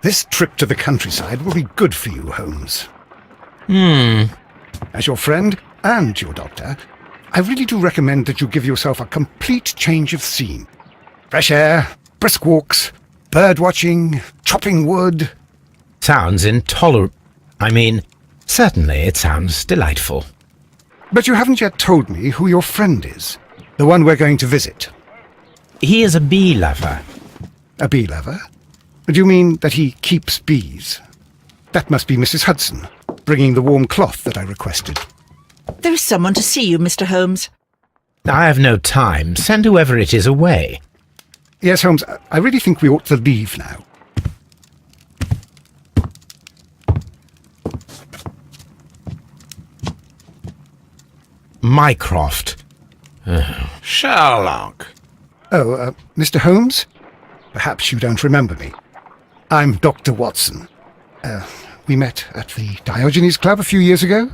This trip to the countryside will be good for you, Holmes. As your friend and your doctor, I really do recommend that you give yourself a complete change of scene. Fresh air, brisk walks, bird watching, chopping wood. Sounds intolerable. Certainly it sounds delightful. But you haven't yet told me who your friend is, the one we're going to visit. He is a bee lover. A bee lover? Do you mean that he keeps bees? That must be Mrs. Hudson, bringing the warm cloth that I requested. There is someone to see you, Mr. Holmes. I have no time. Send whoever it is away. Yes, Holmes, I really think we ought to leave now. Mycroft. Sherlock. Oh, Mr. Holmes? Perhaps you don't remember me. I'm Dr. Watson. We met at the Diogenes Club a few years ago.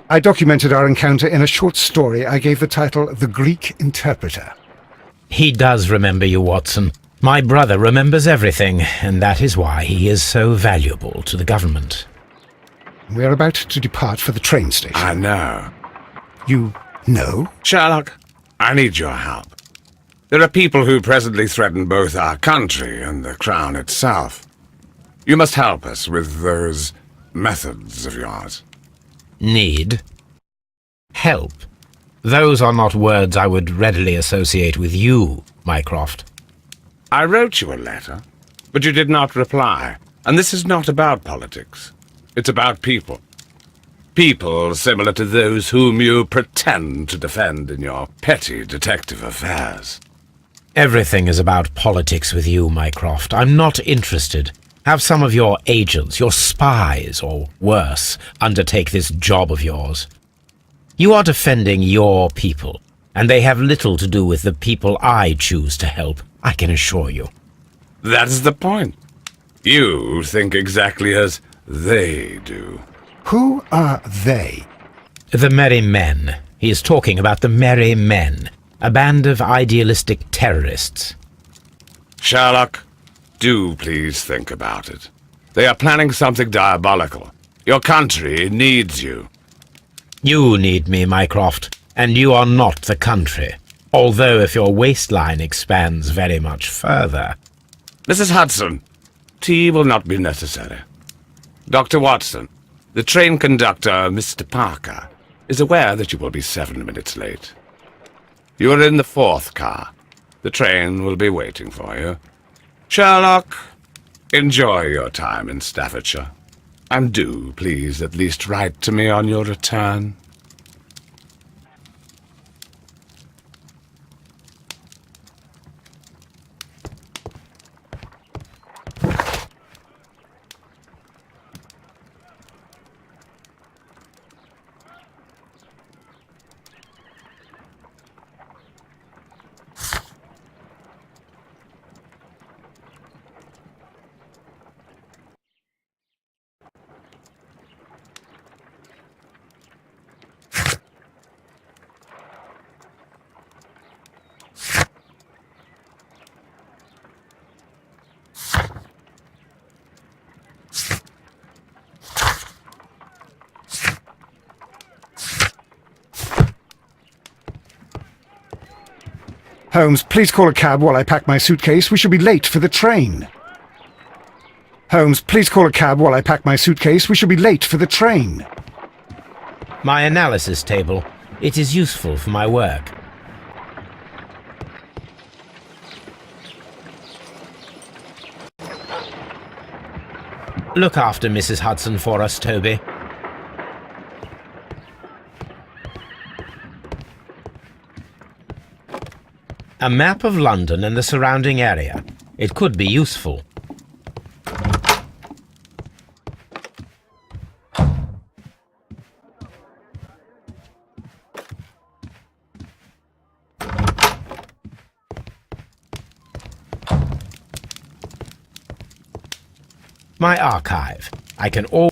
I documented our encounter in a short story I gave the title The Greek Interpreter. He does remember you, Watson. My brother remembers everything, and that is why he is so valuable to the government. We're about to depart for the train station. I know. You know? Sherlock, I need your help. There are people who presently threaten both our country and the Crown itself. You must help us with those methods of yours. Need? Help? Those are not words I would readily associate with you, Mycroft. I wrote you a letter, but you did not reply. And this is not about politics. It's about people. People similar to those whom you pretend to defend in your petty detective affairs. Everything is about politics with you, Mycroft. I'm not interested. Have some of your agents, your spies, or worse, undertake this job of yours. You are defending your people, and they have little to do with the people I choose to help, I can assure you. That is the point. You think exactly as they do. Who are they? The Merry Men. He is talking about the Merry Men, a band of idealistic terrorists. Sherlock, do please think about it. They are planning something diabolical. Your country needs you. You need me, Mycroft, and you are not the country. Although if your waistline expands very much further. Mrs. Hudson, tea will not be necessary. Dr. Watson, the train conductor, Mr. Parker, is aware that you will be 7 minutes late. You are in the 4th car. The train will be waiting for you. Sherlock, enjoy your time in Staffordshire. And do, please, at least write to me on your return. Holmes, please call a cab while I pack my suitcase. We shall be late for the train. Holmes, please call a cab while I pack my suitcase. We shall be late for the train. My analysis table. It is useful for my work. Look after Mrs. Hudson for us, Toby. A map of London and the surrounding area. It could be useful. My archive. I can all...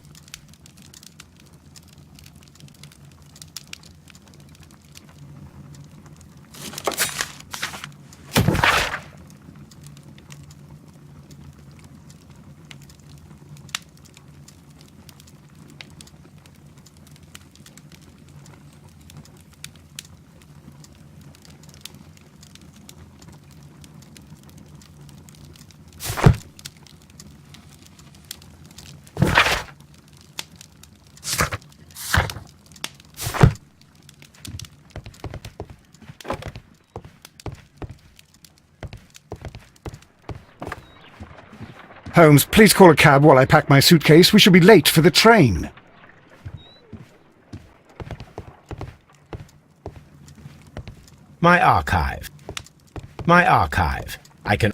Holmes, please call a cab while I pack my suitcase. We shall be late for the train. My archive. My archive. I can...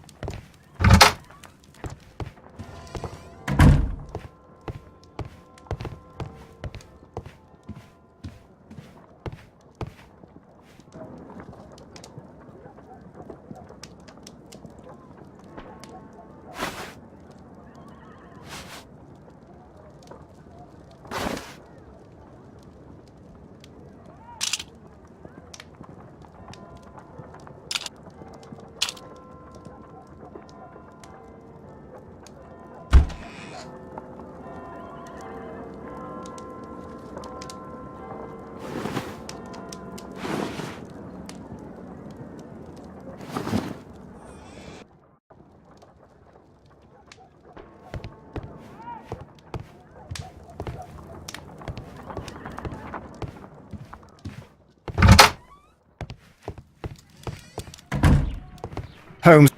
Holmes.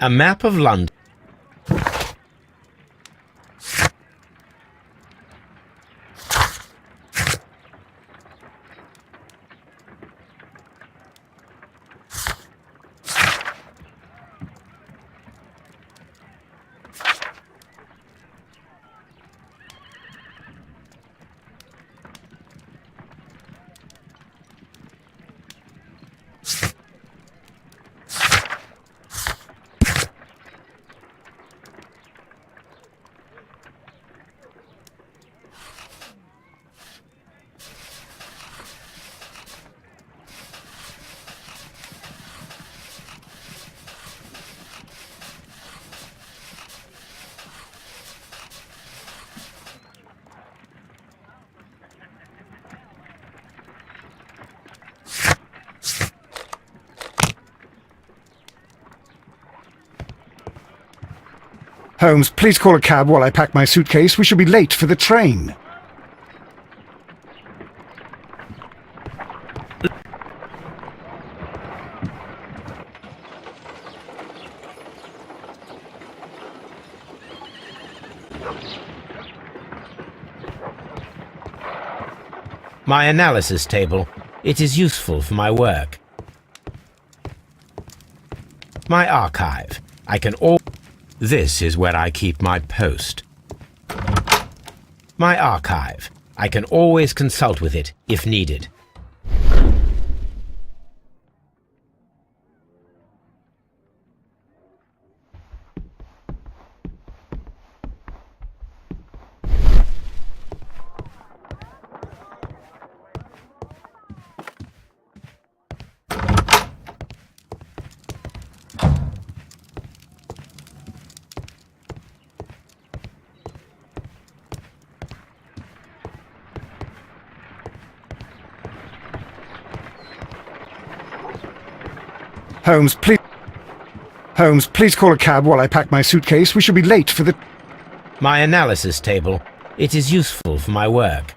A map of London. Holmes, please call a cab while I pack my suitcase. We shall be late for the train. My analysis table. It is useful for my work. My archive. I can all... This is where I keep my post. My archive. I can always consult with it if needed. Holmes, please call a cab while I pack my suitcase. We shall be late for the... My analysis table. It is useful for my work.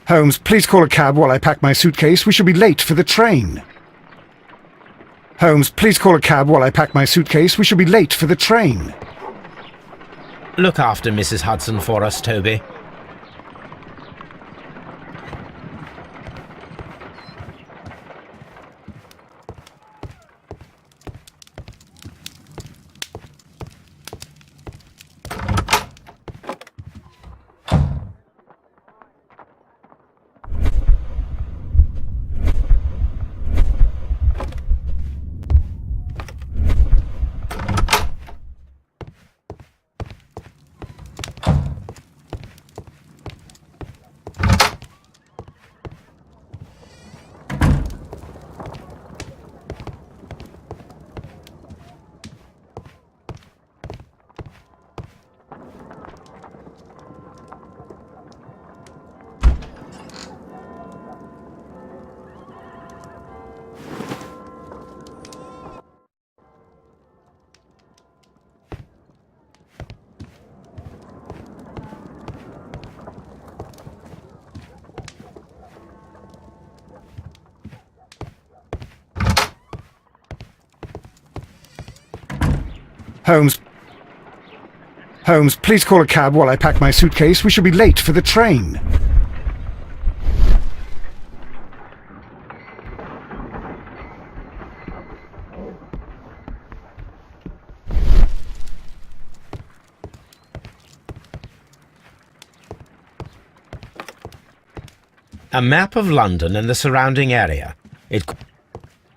Holmes, please call a cab while I pack my suitcase. We shall be late for the train. Holmes, please call a cab while I pack my suitcase. We shall be late for the train. Look after Mrs. Hudson for us, Toby. Holmes, please call a cab while I pack my suitcase. We shall be late for the train. A map of London and the surrounding area.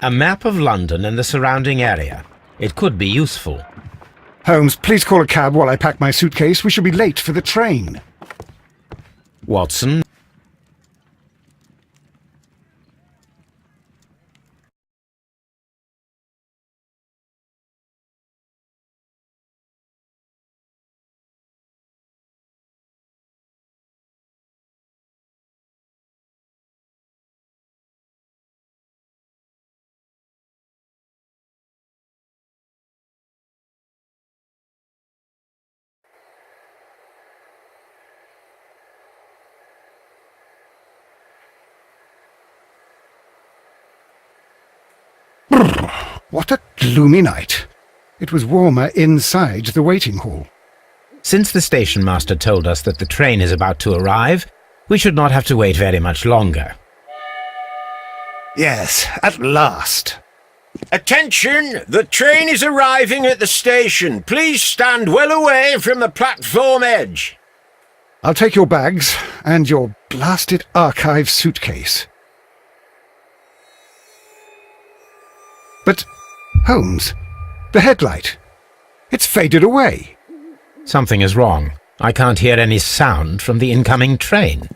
A map of London and the surrounding area. It could be useful. Holmes, please call a cab while I pack my suitcase. We shall be late for the train. Watson. What a gloomy night. It was warmer inside the waiting hall. Since the station master told us that the train is about to arrive, we should not have to wait very much longer. Yes, at last. Attention! The train is arriving at the station. Please stand well away from the platform edge. I'll take your bags and your blasted archive suitcase. But, Holmes, the headlight. It's faded away. Something is wrong. I can't hear any sound from the incoming train.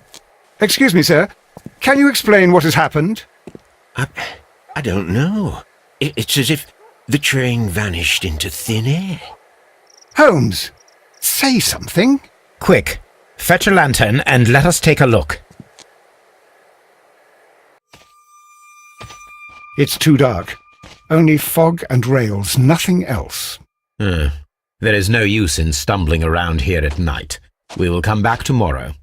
Excuse me, sir. Can you explain what has happened? I don't know. It's as if the train vanished into thin air. Holmes, say something. Quick, fetch a lantern and let us take a look. It's too dark. Only fog and rails, nothing else. There is no use in stumbling around here at night. We will come back tomorrow.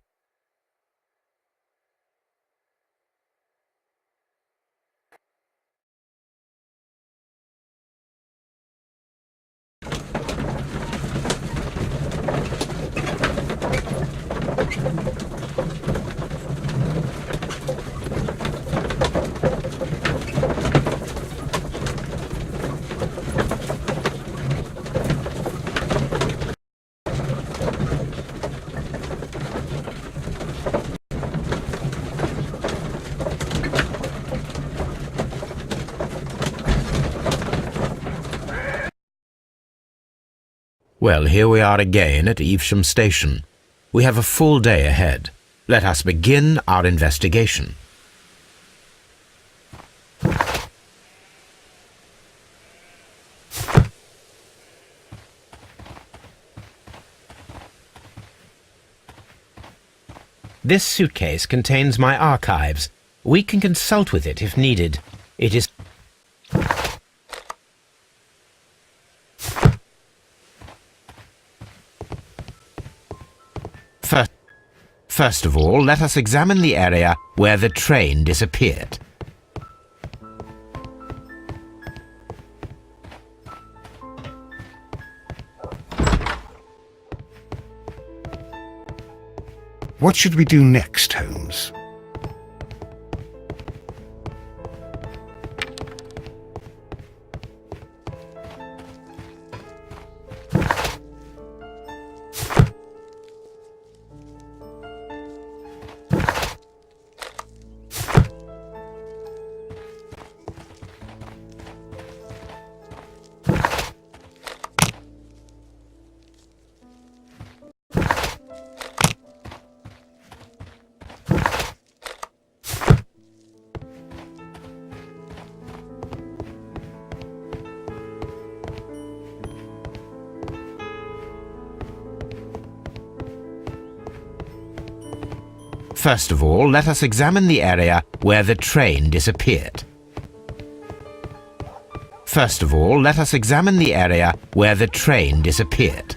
Well, here we are again at Evesham Station. We have a full day ahead. Let us begin our investigation. This suitcase contains my archives. We can consult with it if needed. It is... First of all, let us examine the area where the train disappeared. What should we do next, Holmes? First of all, let us examine the area where the train disappeared. First of all, let us examine the area where the train disappeared.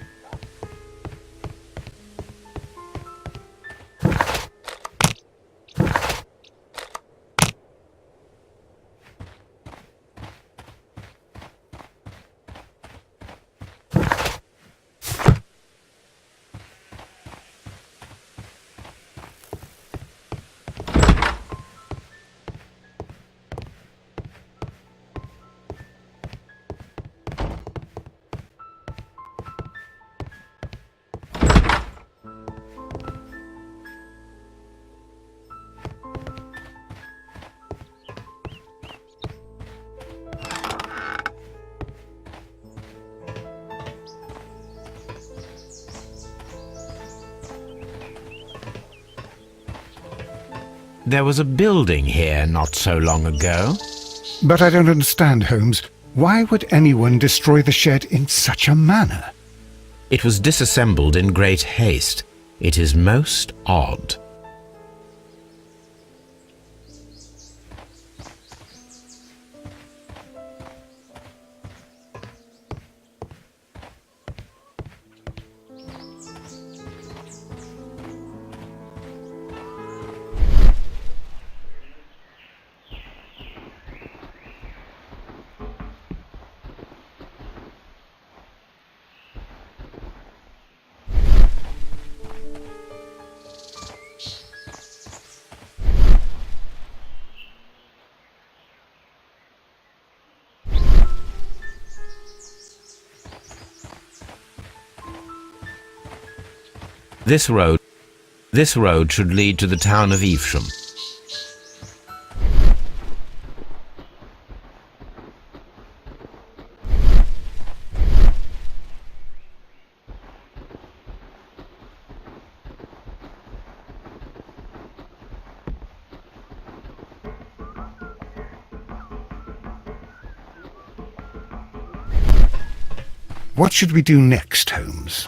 There was a building here not so long ago. But I don't understand, Holmes. Why would anyone destroy the shed in such a manner? It was disassembled in great haste. It is most odd. This road should lead to the town of Evesham. What should we do next, Holmes?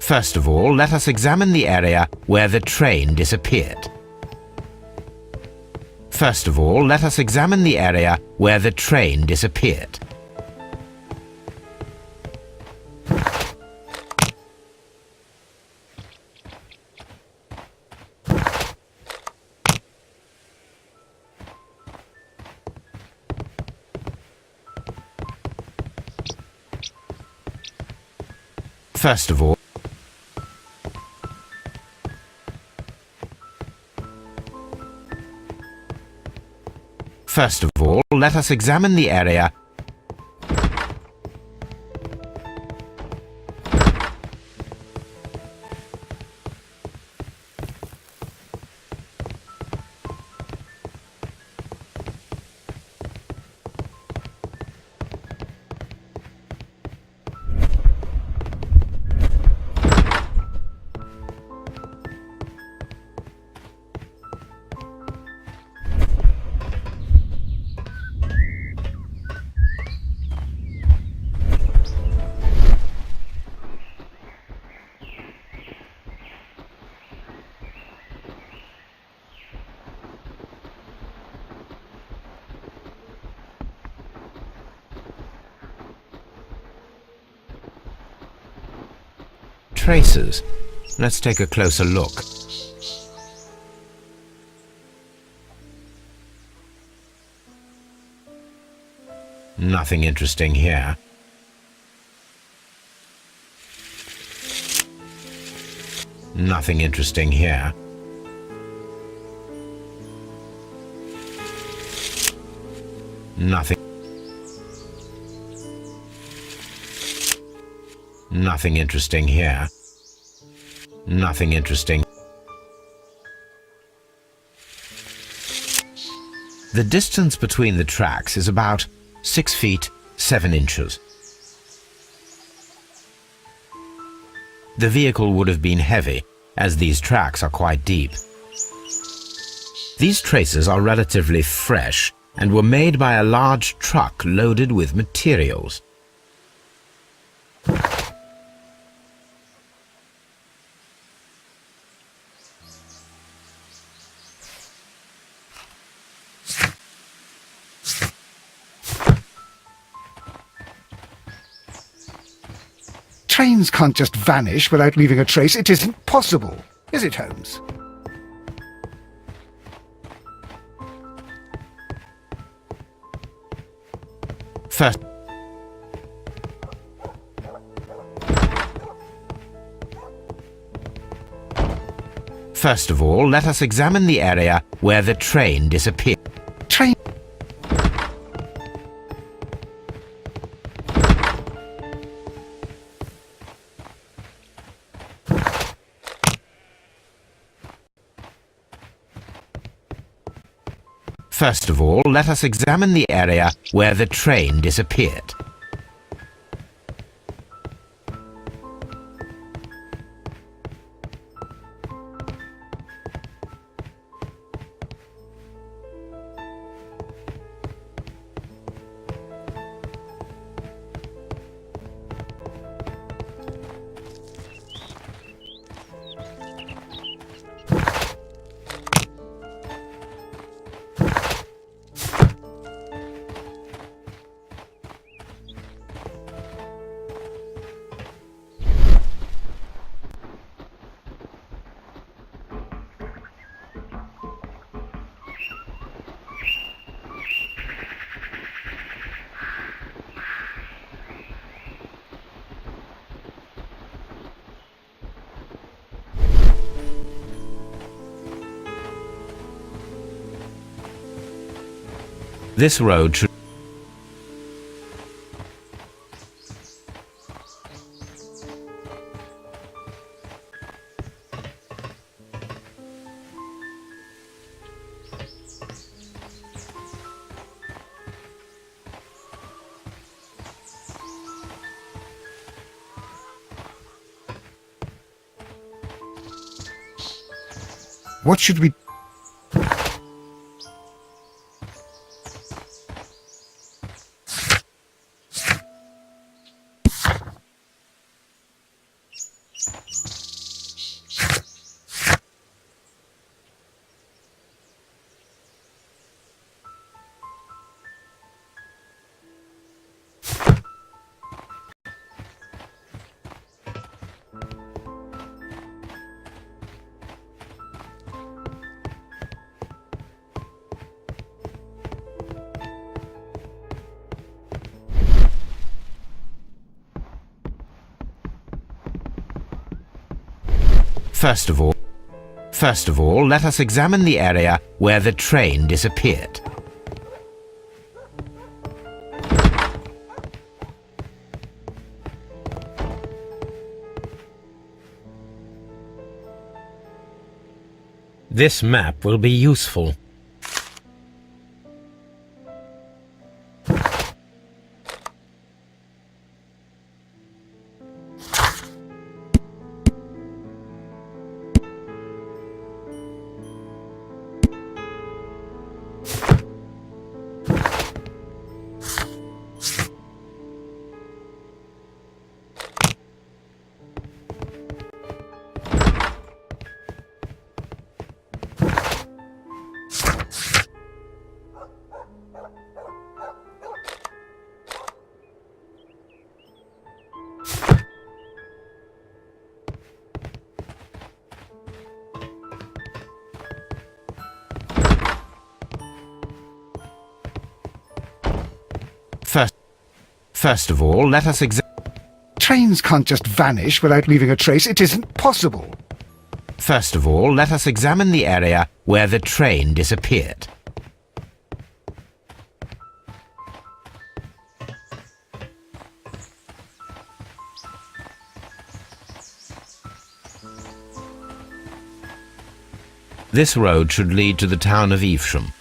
First of all, let us examine the area where the train disappeared. First of all, let us examine the area where the train disappeared. First of all, let us examine the area. traces. Let's take a closer look. Nothing interesting here. Nothing interesting here. Nothing. Nothing interesting here. Nothing interesting. The distance between the tracks is about 6 feet 7 inches. The vehicle would have been heavy, as these tracks are quite deep. These traces are relatively fresh and were made by a large truck loaded with materials. Trains can't just vanish without leaving a trace. It isn't possible, is it, Holmes? First of all, let us examine the area where the train disappeared. Train... First of all, let us examine the area where the train disappeared. This road should... What should we... First of all, let us examine the area where the train disappeared. This map will be useful. First of all, let us Trains can't just vanish without leaving a trace. It isn't possible. First of all, let us examine the area where the train disappeared. This road should lead to the town of Evesham.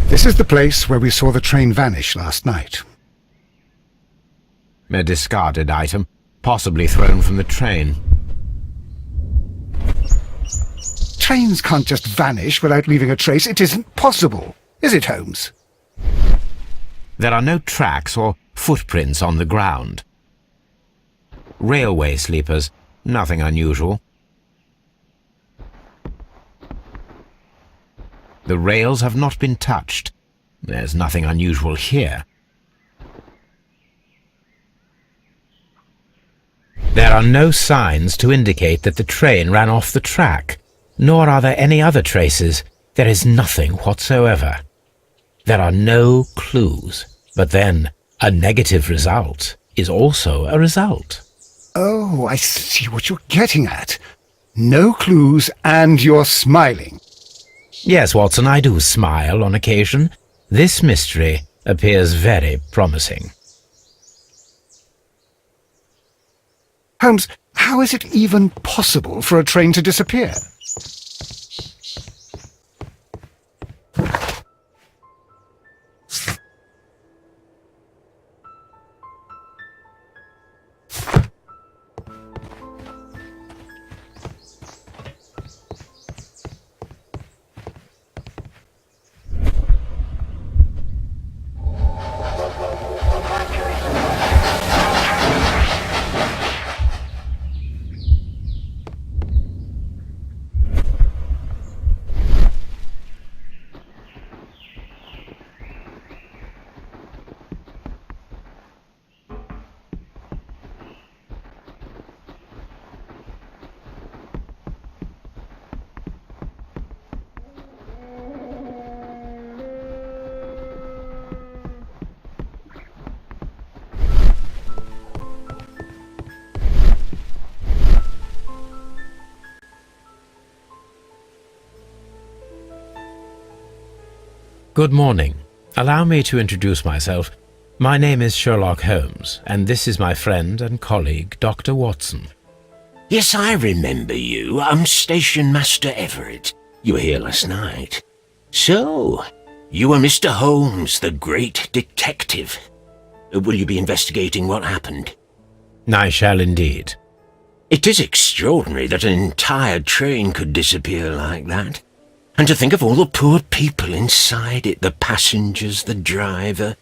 This is the place where we saw the train vanish last night. A discarded item, possibly thrown from the train. Trains can't just vanish without leaving a trace. It isn't possible. Is it, Holmes? There are no tracks or footprints on the ground. Railway sleepers, nothing unusual. The rails have not been touched. There's nothing unusual here. There are no signs to indicate that the train ran off the track, nor are there any other traces. There is nothing whatsoever. There are no clues, but then a negative result is also a result. Oh, I see what you're getting at. No clues, and you're smiling. Yes, Watson, I do smile on occasion. This mystery appears very promising. Holmes, how is it even possible for a train to disappear? Good morning. Allow me to introduce myself. My name is Sherlock Holmes, and this is my friend and colleague, Dr. Watson. Yes, I remember you. I'm Station Master Everett. You were here last night. So, you are Mr. Holmes, the great detective. Will you be investigating what happened? I shall indeed. It is extraordinary that an entire train could disappear like that. And to think of all the poor people inside it, the passengers, the driver.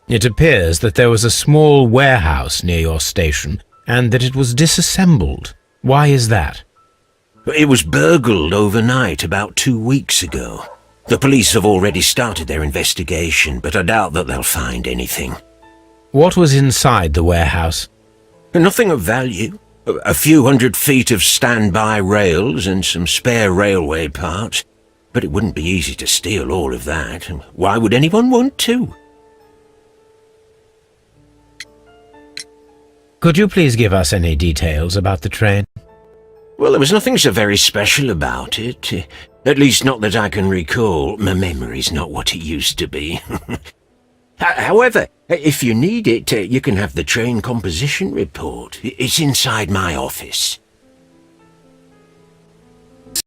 It appears that there was a small warehouse near your station, and that it was disassembled. Why is that? It was burgled overnight about 2 weeks ago. The police have already started their investigation, but I doubt that they'll find anything. What was inside the warehouse? Nothing of value. A few 100 feet of standby rails and some spare railway parts. But it wouldn't be easy to steal all of that. Why would anyone want to? Could you please give us any details about the train? Well, there was nothing so very special about it. At least not that I can recall. My memory's not what it used to be. However, if you need it, you can have the train composition report. It's inside my office.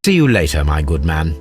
See you later, my good man.